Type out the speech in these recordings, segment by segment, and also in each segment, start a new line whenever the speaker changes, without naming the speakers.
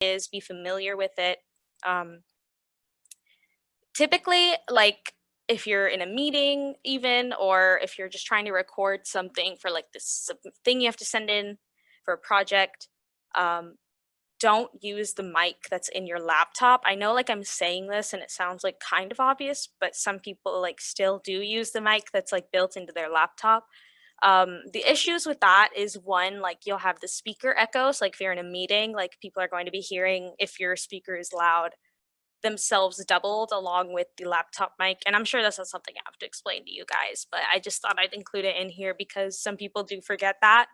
is, be familiar with it. Typically, like if you're in a meeting even, or if you're just trying to record something for like this thing you have to send in for a project, um, don't use the mic that's in your laptop. I know like I'm saying this and it sounds like kind of obvious, but some people like still do use the mic that's like built into their laptop. The issues with that is one, like you'll have the speaker echoes, like if you're in a meeting, like people are going to be hearing if your speaker is loud themselves doubled along with the laptop mic. And I'm sure that's not something I have to explain to you guys, but I just thought I'd include it in here because some people do forget that.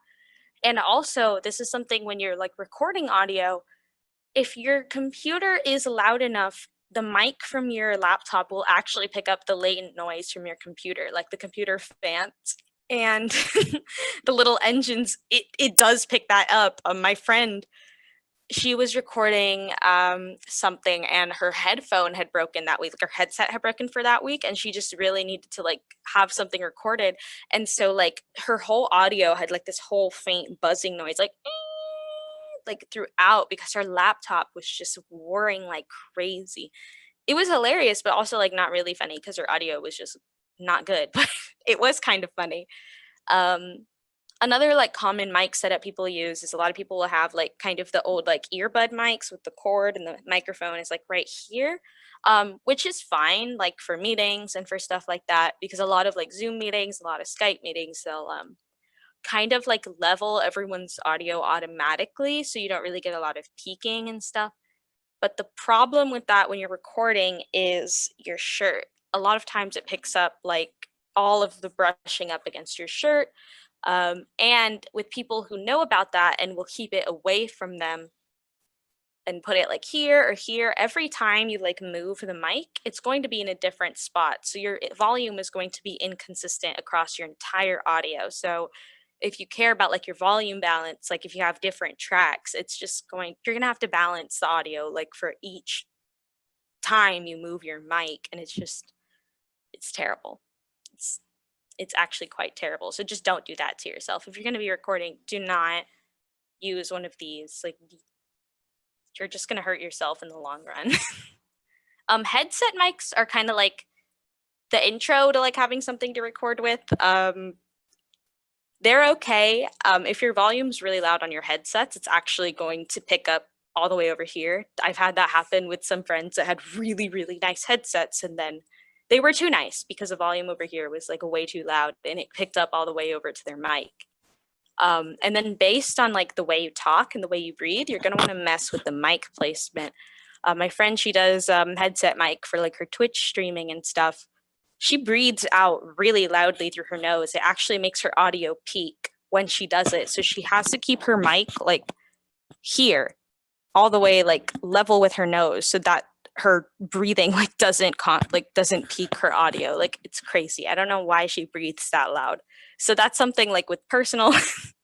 And also, this is something when you're like recording audio, if your computer is loud enough, the mic from your laptop will actually pick up the latent noise from your computer, like the computer fans and the little engines. It does pick that up. My friend, she was recording something and her headphone had broken that week, like her headset had broken for that week, and she just really needed to like have something recorded. And so like her whole audio had like this whole faint buzzing noise, like throughout, because her laptop was just whirring like crazy. It was hilarious, but also like not really funny because her audio was just not good, but it was kind of funny. Um, Another like common mic setup people use is a lot of people will have like kind of the old like earbud mics with the cord and the microphone is like right here, which is fine like for meetings and for stuff like that, because a lot of like Zoom meetings, a lot of Skype meetings, they'll kind of like level everyone's audio automatically, so you don't really get a lot of peaking and stuff. But the problem with that when you're recording is your shirt. A lot of times it picks up like all of the brushing up against your shirt. And with people who know about that and will keep it away from them and put it like here or here, every time you like move the mic, it's going to be in a different spot. So your volume is going to be inconsistent across your entire audio. So if you care about like your volume balance, like if you have different tracks, it's just you're gonna have to balance the audio like for each time you move your mic, and it's terrible. It's it's actually quite terrible. So just don't do that to yourself. If you're gonna be recording, do not use one of these. Like you're just gonna hurt yourself in the long run. Headset mics are kind of like the intro to like having something to record with. They're okay. If your volume's really loud on your headsets, it's actually going to pick up all the way over here. I've had that happen with some friends that had really, really nice headsets, and then they were too nice because the volume over here was like way too loud and it picked up all the way over to their mic. And then based on like the way you talk and the way you breathe, you're gonna want to mess with the mic placement. My friend, she does headset mic for like her Twitch streaming and stuff. She breathes out really loudly through her nose. It actually makes her audio peak when she does it. So she has to keep her mic like here, all the way like level with her nose, so that her breathing like doesn't peak her audio. Like it's crazy. I don't know why she breathes that loud. So that's something like with personal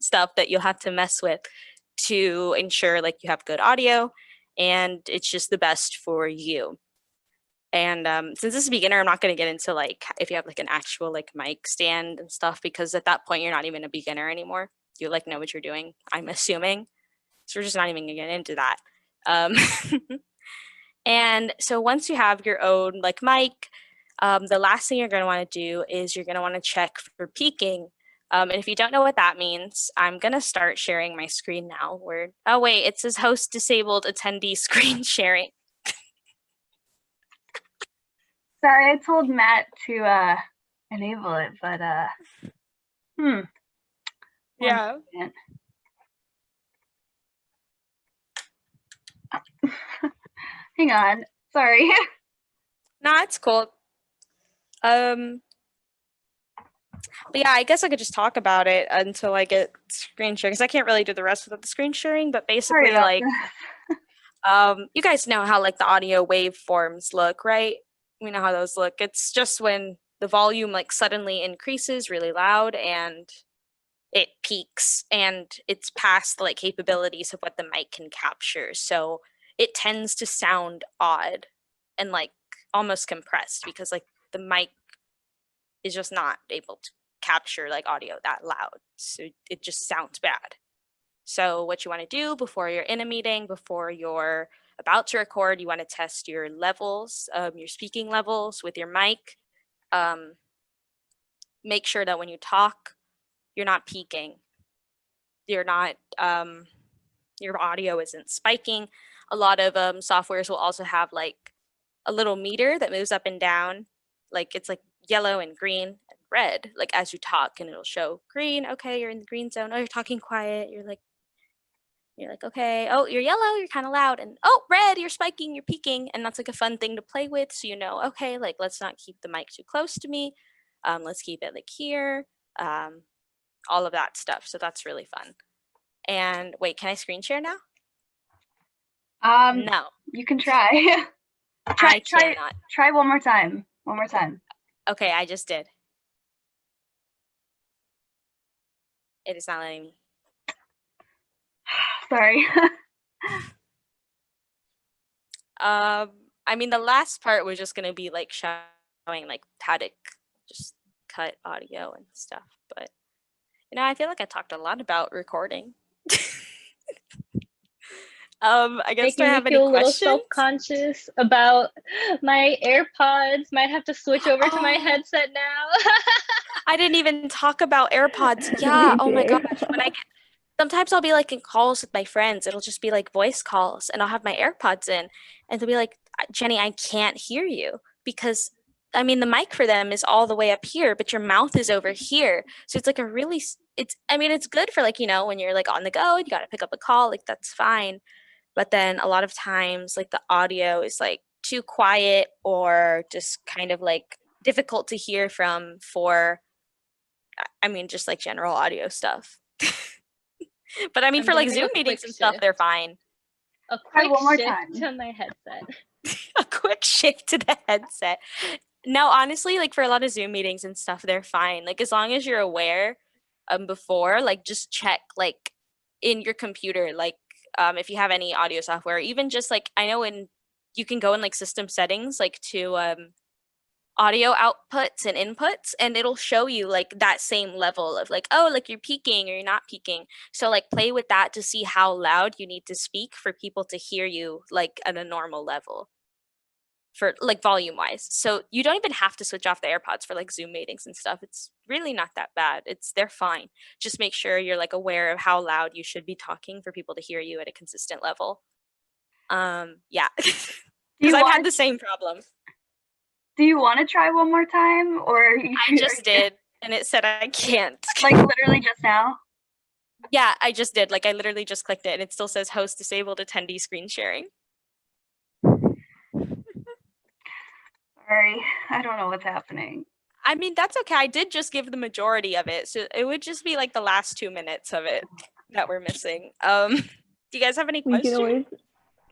stuff that you'll have to mess with to ensure like you have good audio and it's just the best for you. And since this is a beginner, I'm not going to get into like if you have like an actual like mic stand and stuff, because at that point you're not even a beginner anymore. You like know what you're doing, I'm assuming. So we're just not even going to get into that. Um, and so once you have your own like mic, the last thing you're going to want to do is you're going to want to check for peaking. And if you don't know what that means, I'm going to start sharing my screen now. Oh wait, it says host disabled attendee screen sharing.
Sorry, I told Matt to enable it, but
Yeah.
Hang on. Sorry.
No, it's cool. But yeah, I guess I could just talk about it until I get screen sharing, because I can't really do the rest without the screen sharing. But basically, like, you guys know how like the audio waveforms look, right? We know how those look. It's just when the volume like suddenly increases really loud and it peaks and it's past the like capabilities of what the mic can capture. So it tends to sound odd and like almost compressed, because like the mic is just not able to capture like audio that loud. So it just sounds bad. So what you want to do before you're in a meeting, before you're about to record, you want to test your levels, your speaking levels with your mic. Um, make sure that when you talk, you're not peaking. You're not, your audio isn't spiking. A lot of softwares will also have like a little meter that moves up and down. Like it's like yellow and green and red, like as you talk, and it'll show green. Okay, you're in the green zone. Oh, you're talking quiet. You're like, okay, oh, you're yellow, you're kind of loud, and oh, red, you're spiking, you're peaking, and that's like a fun thing to play with. So okay, like let's not keep the mic too close to me. Let's keep it like here. Um, all of that stuff. So that's really fun. And wait, can I screen share now?
Um,
No,
you can try.
I cannot.
Try one more time. One more time.
Okay, I just did. It is not letting me.
Sorry.
I mean, the last part was just gonna be like showing like how to just cut audio and stuff, but I feel like I talked a lot about recording. I guess, do I
Making me
have any
feel a little
questions?
self-conscious about my AirPods. Might have to switch over to my
Oh,
headset now.
I didn't even talk about AirPods. Yeah. Oh my gosh. Sometimes I'll be like in calls with my friends. It'll just be like voice calls, and I'll have my AirPods in, and they'll be like, Jenny, I can't hear you because I mean the mic for them is all the way up here, but your mouth is over here. So it's like a really I mean it's good for like, when you're like on the go and you got to pick up a call, like that's fine. But then a lot of times like the audio is like too quiet or just kind of like difficult to hear from for I mean just like general audio stuff. But I mean,
I'm
for like
gonna do
Zoom
a
meetings
quick
and stuff,
shift.
they're fine.
A
Try
quick
one more
shift
time.
to my headset.
A quick shift to the headset. No, honestly, like for a lot of Zoom meetings and stuff, they're fine. Like as long as you're aware before, like just check like in your computer, like if you have any audio software, even just like I know you can go in like system settings like to audio outputs and inputs, and it'll show you like that same level of like, oh, like you're peaking or you're not peaking. So like play with that to see how loud you need to speak for people to hear you like at a normal level for like volume wise. So you don't even have to switch off the AirPods for like Zoom meetings and stuff. It's really not that bad. They're fine. Just make sure you're like aware of how loud you should be talking for people to hear you at a consistent level. Yeah. Because I've had the same problem.
Do you want to try one more time, or
I just did, and it said I can't.
like literally just now?
Yeah, I just did. Like I literally just clicked it, and it still says host disabled attendee screen sharing.
Sorry, I don't know what's happening.
I mean, that's okay. I did just give the majority of it, so it would just be like the last 2 minutes of it that we're missing. Do you guys have any questions?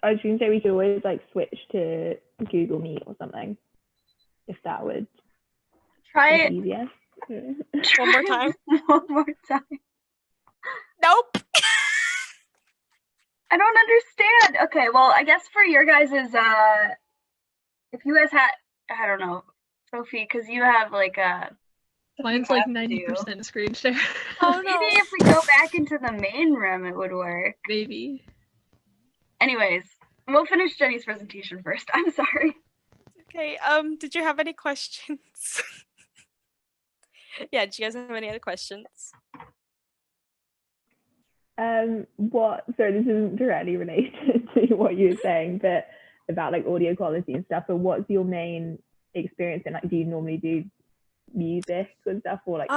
I was going to say we could always like switch to Google Meet or something, if that would
Try
make
it
it easier.
One more time?
One more time.
Nope.
I don't understand. Okay, well, I guess for your guys's if you guys had, I don't know, Sophie, because you have like
Mine's like 90% screen share.
Oh no.
Maybe if we go back into the main room, it would work.
Maybe.
Anyways, we'll finish Jenny's presentation first. I'm sorry.
Okay. Did you have any questions? Yeah. Do you guys have any other questions?
So this isn't directly related to what you were saying, but about like audio quality and stuff, but what's your main experience in? Like, do you normally do music and stuff, or like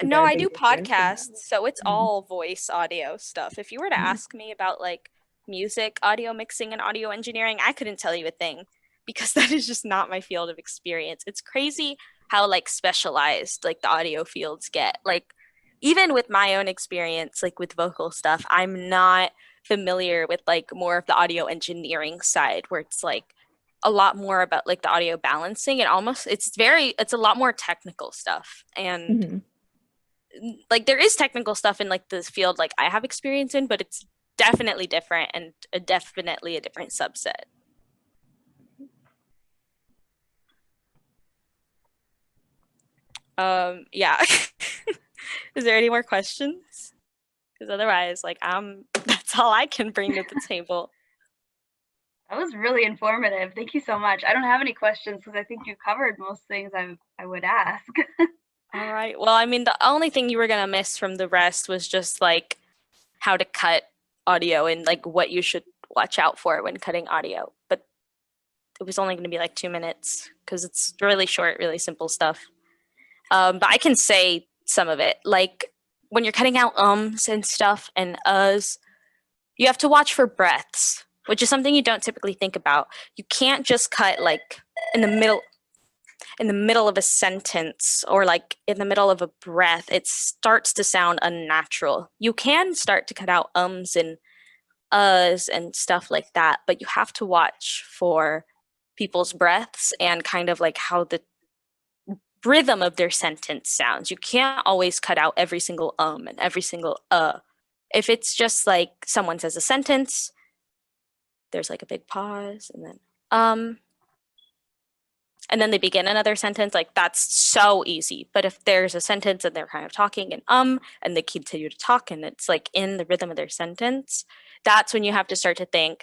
no, I do podcasts, so it's all voice audio stuff. If you were to ask me about like music, audio mixing, and audio engineering, I couldn't tell you a thing because that is just not my field of experience. It's crazy how like specialized like the audio fields get. Like even with my own experience, like with vocal stuff, I'm not familiar with like more of the audio engineering side where it's like a lot more about like the audio balancing and almost it's a lot more technical stuff. And like there is technical stuff in like this field like I have experience in, but it's definitely different and definitely a different subset. Yeah. Is there any more questions? because otherwise, like, that's all I can bring to the table.
That was really informative. Thank you so much. I don't have any questions because I think you covered most things I would ask.
All right. Well, I mean, the only thing you were gonna miss from the rest was just like how to cut audio and like what you should watch out for when cutting audio. But it was only gonna be like 2 minutes because it's really short, really simple stuff. But I can say some of it. Like when you're cutting out ums and stuff and uhs, you have to watch for breaths, which is something you don't typically think about. You can't just cut like in the middle of a sentence or like in the middle of a breath. It starts to sound unnatural. You can start to cut out ums and uhs and stuff like that, but you have to watch for people's breaths and kind of like how the rhythm of their sentence sounds. You can't always cut out every single and every single If it's just like someone says a sentence, there's like a big pause and then they begin another sentence, like that's so easy. But if there's a sentence and they're kind of talking and they continue to talk and it's like in the rhythm of their sentence, that's when you have to start to think,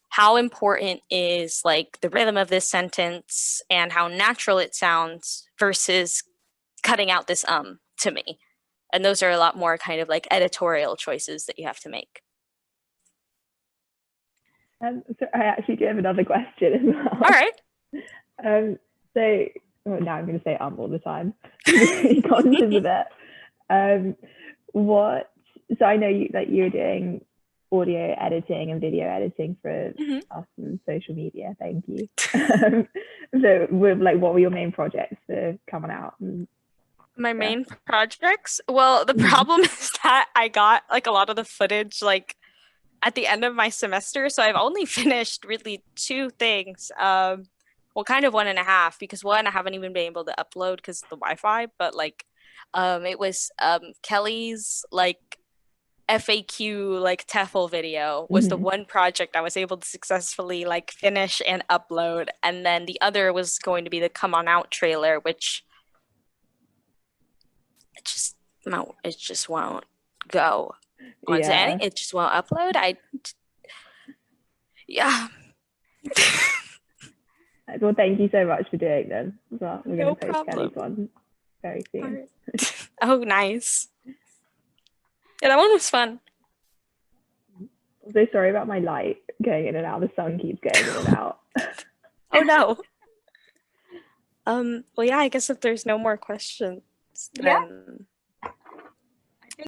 how important is like the rhythm of this sentence and how natural it sounds versus cutting out this to me. And those are a lot more kind of like editorial choices that you have to make.
So I actually do have another question as well.
All right.
Now I'm going to say all the time. Be conscious of it. So I know you're doing audio editing and video editing for us and social media. Thank you. So what were your main projects for coming out?
My main projects? Well, the problem is that I got like a lot of the footage like at the end of my semester, so I've only finished really 2 things. Well, kind of 1.5, because one I haven't even been able to upload because of the Wi-Fi, but like it was Kelly's like FAQ like TEFL video was the one project I was able to successfully like finish and upload, and then the other was going to be the Come On Out trailer, which it just won't go onto any. It just won't upload. Yeah.
Well, thank you so much for doing them as well. We're
No
going to post Kelly's one very soon.
Oh, nice. Yeah, that one was fun.
I'm so sorry about my light going in and out. The sun keeps going in and out.
Oh no. Well, yeah, I guess if there's no more questions, then